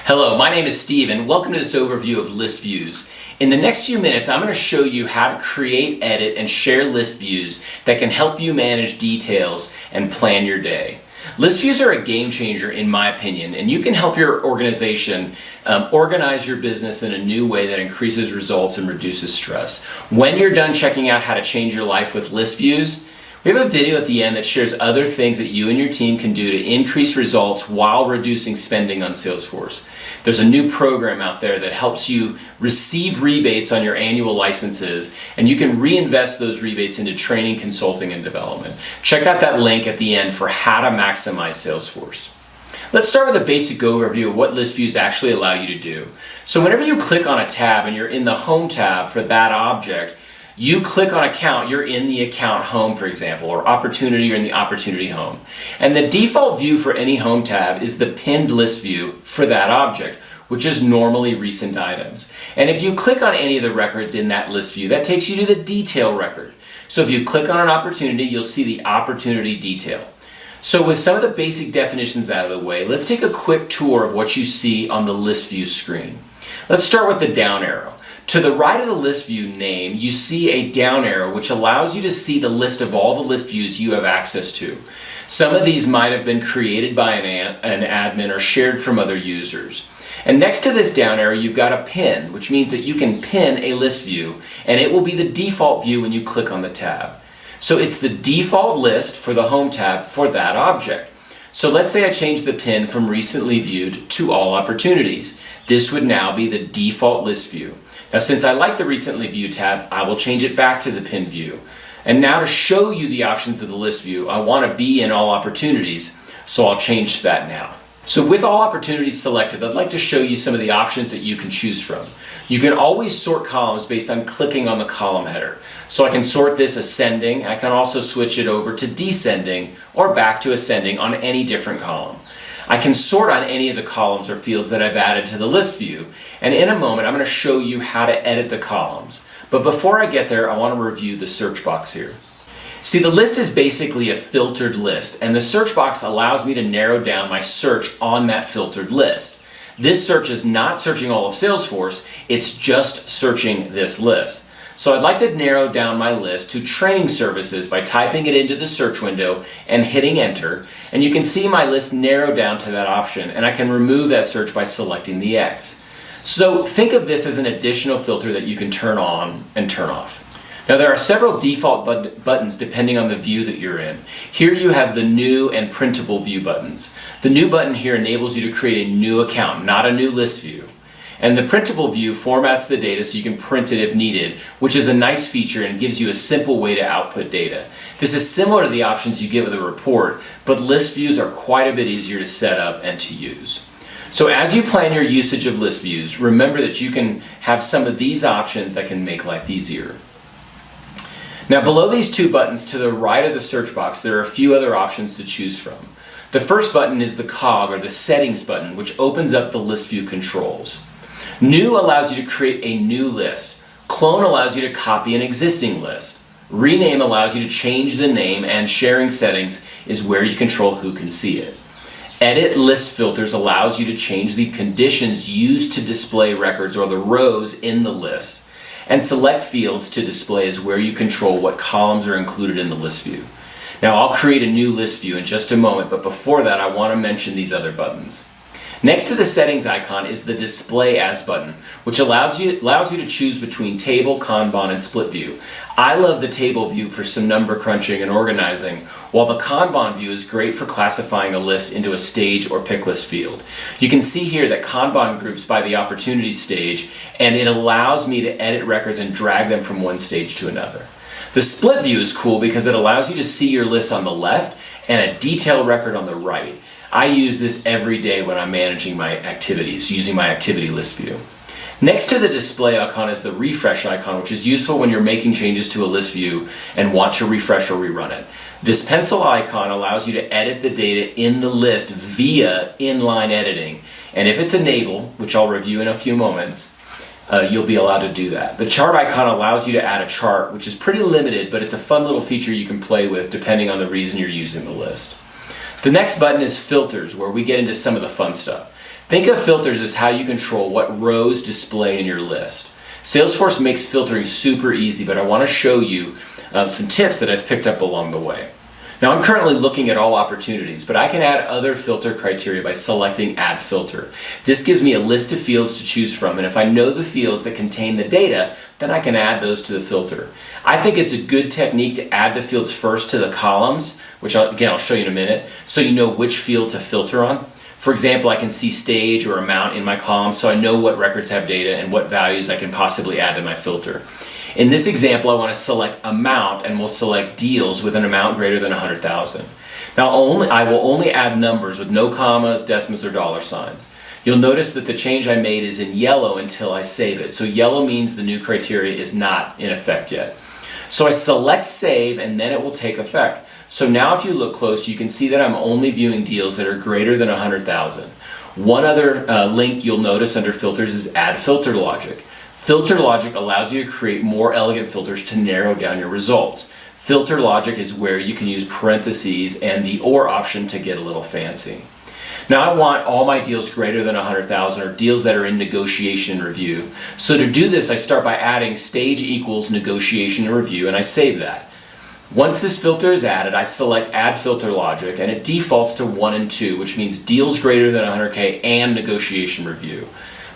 Hello, my name is Steve and welcome to this overview of list views. In the next few minutes, I'm going to show you how to create, edit, and share list views that can help you manage details and plan your day. List views are a game changer in my opinion, and you can help your organization organize your business in a new way that increases results and reduces stress. When you're done checking out how to change your life with list views, we have a video at the end that shares other things that you and your team can do to increase results while reducing spending on Salesforce. There's a new program out there that helps you receive rebates on your annual licenses, and you can reinvest those rebates into training, consulting, and development. Check out that link at the end for how to maximize Salesforce. Let's start with a basic overview of what list views actually allow you to do. So whenever you click on a tab and you're in the Home tab for that object, you click on account, you're in the account home, for example, or opportunity, you're in the opportunity home. And the default view for any home tab is the pinned list view for that object, which is normally recent items. And if you click on any of the records in that list view, that takes you to the detail record. So if you click on an opportunity, you'll see the opportunity detail. So with some of the basic definitions out of the way, let's take a quick tour of what you see on the list view screen. Let's start with the down arrow. To the right of the list view name, you see a down arrow which allows you to see the list of all the list views you have access to. Some of these might have been created by an admin or shared from other users. And next to this down arrow, you've got a pin, which means that you can pin a list view, and it will be the default view when you click on the tab. So it's the default list for the Home tab for that object. So let's say I change the pin from recently viewed to all opportunities. This would now be the default list view. Now, since I like the recently viewed tab, I will change it back to the pin view. And now to show you the options of the list view, I want to be in all opportunities, so I'll change to that now. So with all opportunities selected, I'd like to show you some of the options that you can choose from. You can always sort columns based on clicking on the column header. So I can sort this ascending, I can also switch it over to descending or back to ascending on any different column. I can sort on any of the columns or fields that I've added to the list view, and in a moment I'm going to show you how to edit the columns. But before I get there, I want to review the search box here. See, the list is basically a filtered list, and the search box allows me to narrow down my search on that filtered list. This search is not searching all of Salesforce, it's just searching this list. So I'd like to narrow down my list to training services by typing it into the search window and hitting enter, and you can see my list narrow down to that option, and I can remove that search by selecting the X. So think of this as an additional filter that you can turn on and turn off. Now there are several default buttons depending on the view that you're in. Here you have the new and printable view buttons. The new button here enables you to create a new account, not a new list view. And the printable view formats the data so you can print it if needed, which is a nice feature and gives you a simple way to output data. This is similar to the options you get with a report, but list views are quite a bit easier to set up and to use. So as you plan your usage of list views, remember that you can have some of these options that can make life easier. Now below these two buttons to the right of the search box, there are a few other options to choose from. The first button is the cog or the settings button, which opens up the list view controls. New allows you to create a new list. Clone allows you to copy an existing list. Rename allows you to change the name, and sharing settings is where you control who can see it. Edit list filters allows you to change the conditions used to display records or the rows in the list. And select fields to display is where you control what columns are included in the list view. Now I'll create a new list view in just a moment, but before that I want to mention these other buttons. Next to the settings icon is the display as button, which allows you to choose between table, Kanban, and split view. I love the table view for some number crunching and organizing, while the Kanban view is great for classifying a list into a stage or pick list field. You can see here that Kanban groups by the opportunity stage, and it allows me to edit records and drag them from one stage to another. The split view is cool because it allows you to see your list on the left and a detailed record on the right. I use this every day when I'm managing my activities, using my activity list view. Next to the display icon is the refresh icon, which is useful when you're making changes to a list view and want to refresh or rerun it. This pencil icon allows you to edit the data in the list via inline editing. And if it's enabled, which I'll review in a few moments, you'll be allowed to do that. The chart icon allows you to add a chart, which is pretty limited, but it's a fun little feature you can play with depending on the reason you're using the list. The next button is filters, where we get into some of the fun stuff. Think of filters as how you control what rows display in your list. Salesforce makes filtering super easy, but I want to show you some tips that I've picked up along the way. Now I'm currently looking at all opportunities, but I can add other filter criteria by selecting Add Filter. This gives me a list of fields to choose from, and if I know the fields that contain the data, then I can add those to the filter. I think it's a good technique to add the fields first to the columns, which I'll show you in a minute, so you know which field to filter on. For example, I can see stage or amount in my column, so I know what records have data and what values I can possibly add to my filter. In this example, I want to select amount, and we'll select deals with an amount greater than 100,000. Now I will only add numbers with no commas, decimals, or dollar signs. You'll notice that the change I made is in yellow until I save it. So yellow means the new criteria is not in effect yet. So I select save, and then it will take effect. So now if you look close, you can see that I'm only viewing deals that are greater than 100,000. One other link you'll notice under filters is Add Filter Logic. Filter Logic allows you to create more elegant filters to narrow down your results. Filter Logic is where you can use parentheses and the OR option to get a little fancy. Now I want all my deals greater than 100,000 or deals that are in negotiation and review. So to do this, I start by adding stage equals negotiation and review, and I save that. Once this filter is added, I select Add Filter Logic, and it defaults to 1 and 2, which means deals greater than 100K and negotiation review.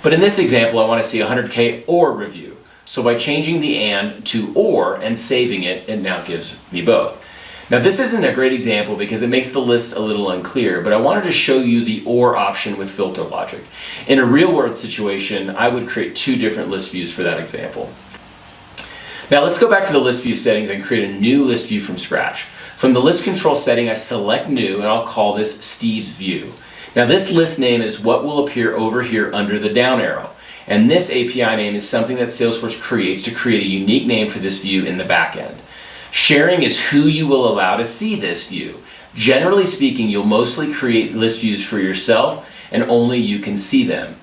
But in this example, I want to see 100K or review. So by changing the and to or and saving it, it now gives me both. Now this isn't a great example because it makes the list a little unclear, but I wanted to show you the or option with filter logic. In a real world situation, I would create 2 different list views for that example. Now let's go back to the list view settings and create a new list view from scratch. From the list control setting, I select new, and I'll call this Steve's view. Now this list name is what will appear over here under the down arrow. And this API name is something that Salesforce creates to create a unique name for this view in the back end. Sharing is who you will allow to see this view. Generally speaking, you'll mostly create list views for yourself, and only you can see them.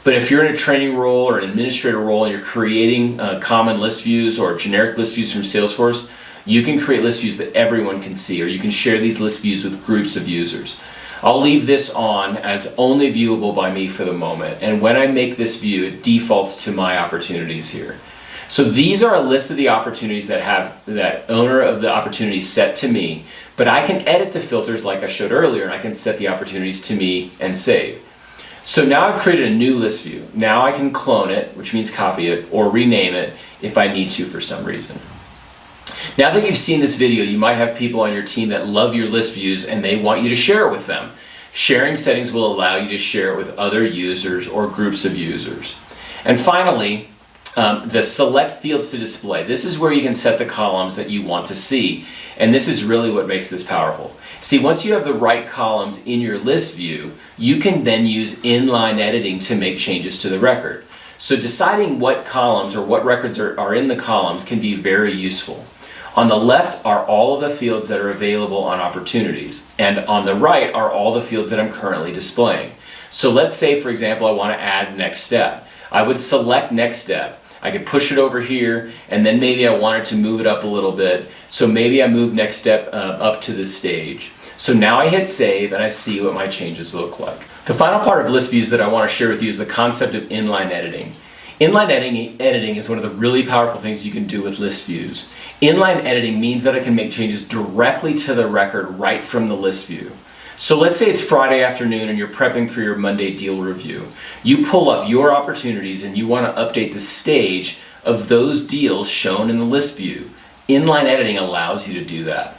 But if you're in a training role or an administrator role and you're creating common list views or generic list views from Salesforce, you can create list views that everyone can see, or you can share these list views with groups of users. I'll leave this on as only viewable by me for the moment, and when I make this view, it defaults to my opportunities here. So these are a list of the opportunities that have that owner of the opportunity set to me, but I can edit the filters like I showed earlier, and I can set the opportunities to me and save. So now I've created a new list view. Now I can clone it, which means copy it, or rename it if I need to for some reason. Now that you've seen this video, you might have people on your team that love your list views and they want you to share it with them. Sharing settings will allow you to share it with other users or groups of users. And finally, the select fields to display. This is where you can set the columns that you want to see, and this is really what makes this powerful. See, once you have the right columns in your list view, you can then use inline editing to make changes to the record. So deciding what columns or what records are in the columns can be very useful. On the left are all of the fields that are available on opportunities, and on the right are all the fields that I'm currently displaying. So let's say, for example, I want to add next step. I would select next step. I could push it over here, and then maybe I wanted to move it up a little bit. So maybe I move next step up to the stage. So now I hit save, and I see what my changes look like. The final part of list views that I want to share with you is the concept of inline editing. Inline editing is one of the really powerful things you can do with list views. Inline editing means that I can make changes directly to the record right from the list view. So let's say it's Friday afternoon and you're prepping for your Monday deal review. You pull up your opportunities and you want to update the stage of those deals shown in the list view. Inline editing allows you to do that.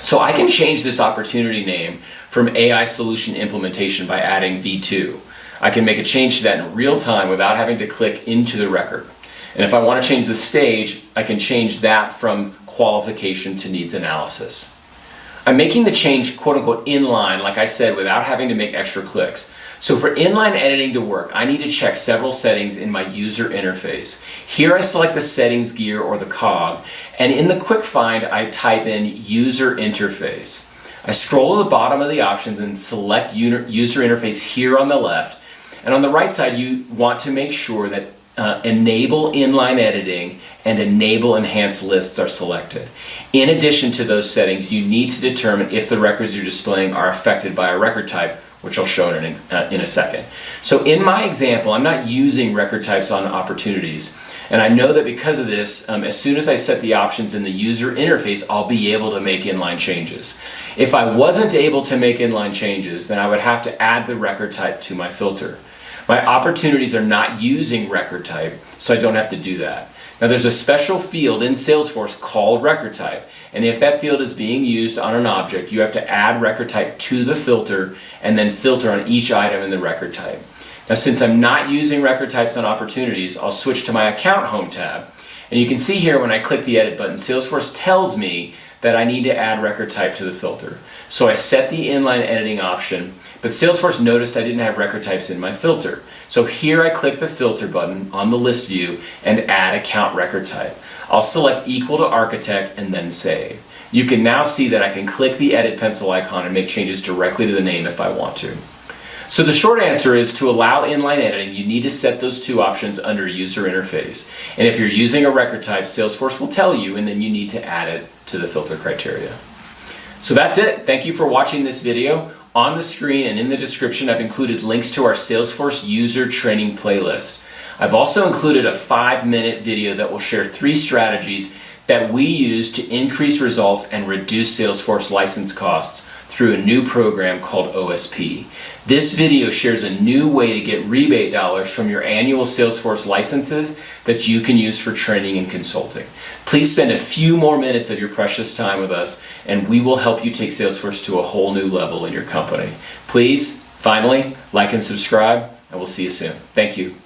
So I can change this opportunity name from AI Solution Implementation by adding V2. I can make a change to that in real time without having to click into the record. And if I want to change the stage, I can change that from qualification to needs analysis. I'm making the change quote-unquote inline, like I said, without having to make extra clicks. So for inline editing to work, I need to check several settings in my user interface. Here I select the settings gear or the cog, and in the quick find I type in user interface. I scroll to the bottom of the options and select user interface here on the left, and on the right side you want to make sure that enable inline editing and enable enhanced lists are selected. In addition to those settings, you need to determine if the records you're displaying are affected by a record type, which I'll show in a second. So in my example, I'm not using record types on opportunities. And I know that because of this, as soon as I set the options in the user interface, I'll be able to make inline changes. If I wasn't able to make inline changes, then I would have to add the record type to my filter. My opportunities are not using record type, so I don't have to do that. Now there's a special field in Salesforce called record type, and if that field is being used on an object, you have to add record type to the filter and then filter on each item in the record type. Now since I'm not using record types on opportunities, I'll switch to my account home tab. And you can see here when I click the edit button, Salesforce tells me that I need to add record type to the filter. So I set the inline editing option, but Salesforce noticed I didn't have record types in my filter. So here I click the filter button on the list view and add account record type. I'll select equal to architect and then save. You can now see that I can click the edit pencil icon and make changes directly to the name if I want to. So the short answer is to allow inline editing, you need to set those two options under user interface. And if you're using a record type, Salesforce will tell you, and then you need to add it to the filter criteria. So that's it. Thank you for watching this video. On the screen and in the description, I've included links to our Salesforce user training playlist. I've also included a 5-minute video that will share 3 strategies that we use to increase results and reduce Salesforce license costs through a new program called OSP. This video shares a new way to get rebate dollars from your annual Salesforce licenses that you can use for training and consulting. Please spend a few more minutes of your precious time with us, and we will help you take Salesforce to a whole new level in your company. Please, finally, like and subscribe, and we'll see you soon. Thank you.